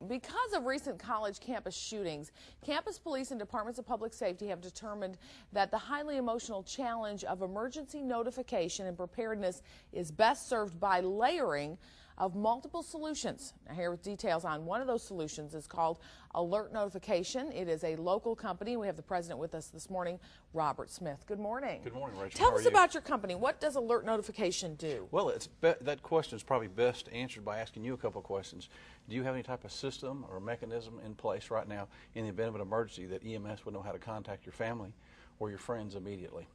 Because of recent college campus shootings, campus police and departments of public safety have determined that the highly emotional challenge of emergency notification and preparedness is best served by layering of multiple solutions. Now, here with details on one of those solutions is called Alert Notification. It is a local company. We have the president with us this morning, Robert Smith. Good morning. Good morning, Rachel. Tell us about your company. What does Alert Notification do? Well, that question is probably best answered by asking you a couple of questions. Do you have any type of system or mechanism in place right now in the event of an emergency that EMS would know how to contact your family or your friends immediately?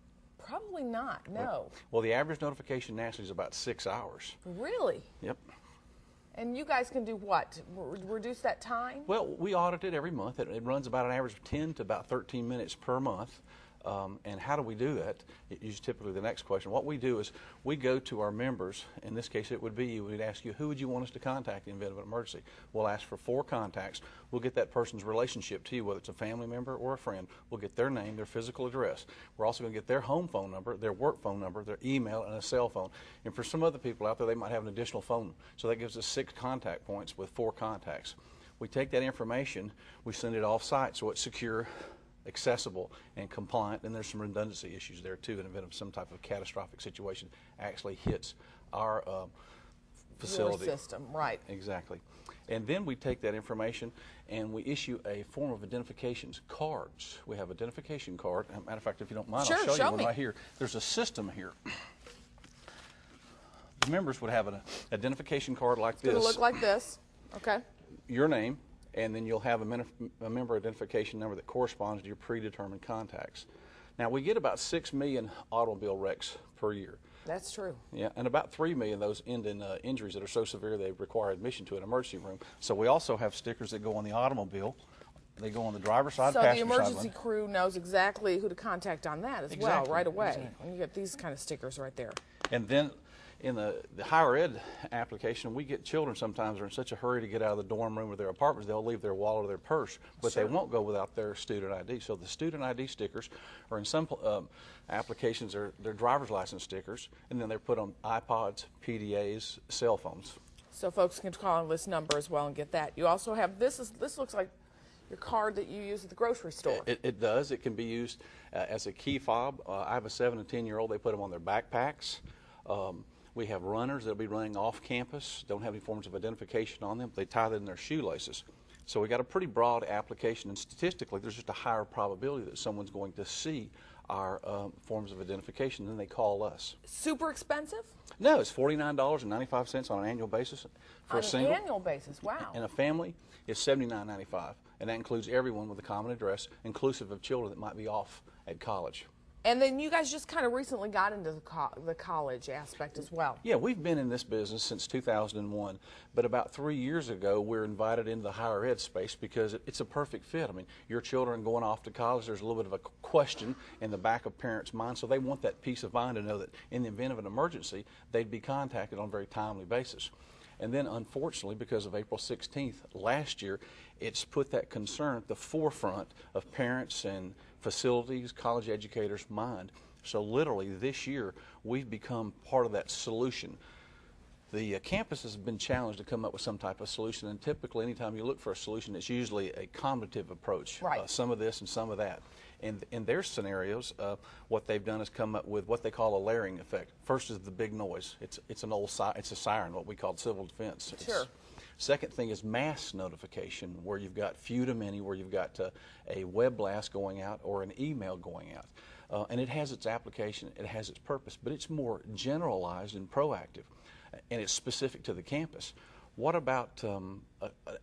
Probably not, no. Well, the average notification nationally is about 6 hours. Really? Yep. And you guys can do what? Reduce that time? Well, we audit it every month. It runs about an average of 10 to about 13 minutes per month. And how do we do that? Is typically the next question. What we do is we go to our members. In this case, it would be you. We'd ask you, who would you want us to contact in the event of an emergency? We'll ask for 4 contacts. We'll get that person's relationship to you, whether it's a family member or a friend. We'll get their name, their physical address. We're also going to get their home phone number, their work phone number, their email, and a cell phone. And for some other people out there, they might have an additional phone. So that gives us 6 contact points with 4 contacts. We take that information, we send it off-site so it's secure, accessible, and compliant, and there's some redundancy issues there too in the event of some type of catastrophic situation actually hits our facility. Your system, right. Exactly. And then we take that information and we issue a form of identifications cards. We have identification card. As a matter of fact, if you don't mind, Sure, I'll show you one me. right here. There's a system here. The members would have an identification card like this. It's going to look like this. Okay. Your name, and then you'll have a member identification number that corresponds to your predetermined contacts. Now, we get about 6 million automobile wrecks per year. That's true. Yeah, and about 3 million of those end in injuries that are so severe they require admission to an emergency room. So we also have stickers that go on the automobile. They go on the driver's side, so the passenger side. emergency crew knows exactly who to contact on that as well, right away. Exactly. And you get these kind of stickers right there. And then in the higher ed application, we get children sometimes are in such a hurry to get out of the dorm room or their apartments, they'll leave their wallet or their purse, but Sure. they won't go without their student ID. So the student ID stickers are in some applications, they're driver's license stickers, and then they're put on iPods, PDAs, cell phones. So folks can call on this number as well and get that. You also have, this looks like your card that you use at the grocery store. It does. It can be used as a key fob. I have a 7 and 10-year-old. They put them on their backpacks. We have runners that'll be running off campus, don't have any forms of identification on them. They tie that in their shoelaces. So we got a pretty broad application, and statistically there's just a higher probability that someone's going to see our forms of identification than they call us. Super expensive? No, it's $49.95 on an annual basis for a single. On an annual basis, wow. And a family is $79.95, and that includes everyone with a common address, inclusive of children that might be off at college. And then you guys just kind of recently got into the college aspect as well. Yeah, we've been in this business since 2001, but about 3 years ago we were invited into the higher ed space because it's a perfect fit. I mean, your children going off to college, there's a little bit of a question in the back of parents' minds, so they want that peace of mind to know that in the event of an emergency, they'd be contacted on a very timely basis. And then, unfortunately, because of April 16th last year, it's put that concern at the forefront of parents and facilities, college educators' mind. So literally this year, we've become part of that solution. The campus has been challenged to come up with some type of solution, and typically anytime you look for a solution, it's usually a combinative approach, right. Some of this and some of that. And in their scenarios, what they've done is come up with what they call a layering effect. First is the big noise. It's a siren, what we call civil defense. Sure. Second thing is mass notification, where you've got few to many, where you've got a web blast going out or an email going out. And it has its application, it has its purpose, but it's more generalized and proactive, and it's specific to the campus. What about an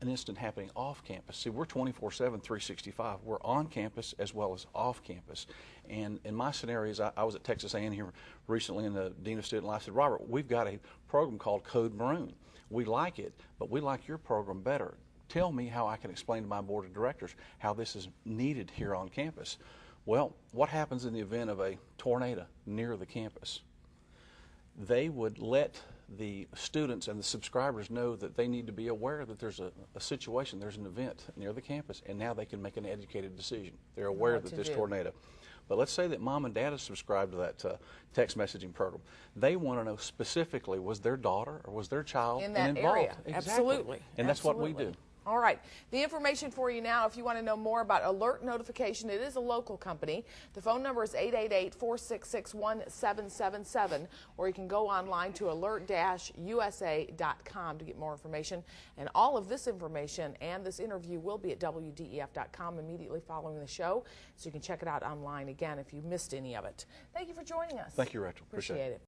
incident happening off campus? See, we're 24/7, 365. We're on campus as well as off campus. And in my scenarios, I was at Texas A&M here recently, and the Dean of Student Life said, Robert, we've got a program called Code Maroon. We like it, but we like your program better. Tell me how I can explain to my board of directors how this is needed here on campus. Well, what happens in the event of a tornado near the campus? They would let the students and the subscribers know that they need to be aware that there's a situation, there's an event near the campus, and now they can make an educated decision. They're aware that there's tornado. But let's say that mom and dad have subscribed to that text messaging program. They want to know specifically, was their daughter or was their child in that involved? area? Exactly. Absolutely. And that's what we do. All right. The information for you now, if you want to know more about alert notification, it is a local company. The phone number is 888-466-1777, or you can go online to alert-usa.com to get more information. And all of this information and this interview will be at WDEF.com immediately following the show, so you can check it out online again if you missed any of it. Thank you for joining us. Thank you, Rachel. Appreciate it.